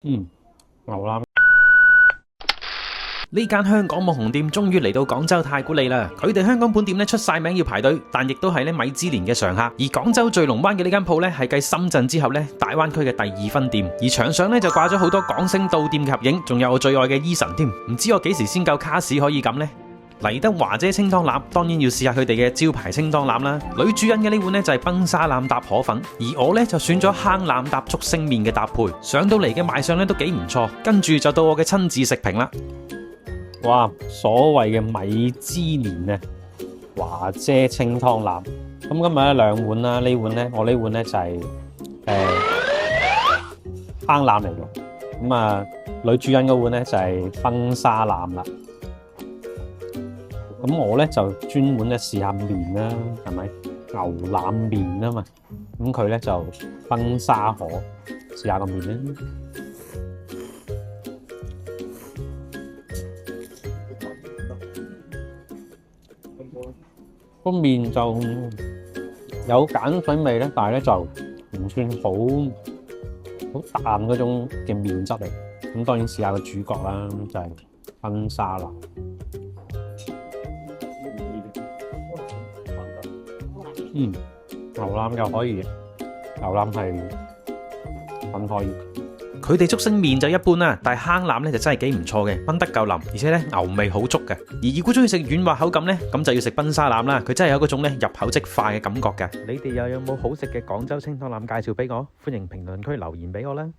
牛腩呢間香港網紅店終於嚟到廣州太古里啦！佢哋香港本店咧出晒名要排隊，但亦都係咧米芝蓮嘅常客。而廣州聚龍灣嘅呢間鋪咧係繼深圳之後咧大灣區嘅第2分店，而牆上咧就掛咗好多港星到店嘅合影，仲有我最愛嘅 Eason 添。唔知我幾時先夠卡士可以咁呢？嚟得華姐清湯腩，當然要試下佢哋嘅招牌清湯腩啦。女主人嘅呢碗呢就係崩沙腩搭河粉，而我呢就選咗坑腩搭竹升麵嘅搭配。上到嚟嘅賣相呢都幾唔錯，跟住就到我嘅親自食評啦。哇！所謂嘅米芝蓮啊，華姐清湯腩。咁今日咧2碗啦，我呢碗咧就係坑腩嚟嘅。咁啊，女主人嗰碗咧就係崩沙腩啦。咁我咧就專門咧試下麵啦，係咪牛腩麵啊嘛？咁佢咧就崩沙河，試下個麵咧。個麵就有鹼水味咧，但係咧就唔算好淡嗰種嘅麵質嚟。咁當然試下個主角啦，就係崩沙腩。牛腩又可以，牛腩係很可以。佢哋竹升麵就一般啦，但係坑腩咧就真係幾唔錯嘅，燜得夠腍，而且咧牛味好足嘅。而如果中意食軟滑口感咧，咁就要食崩沙腩啦，佢真係有嗰種咧入口即化嘅感覺嘅。你哋又有冇好食嘅廣州清湯腩介紹俾我？歡迎評論區留言俾我啦。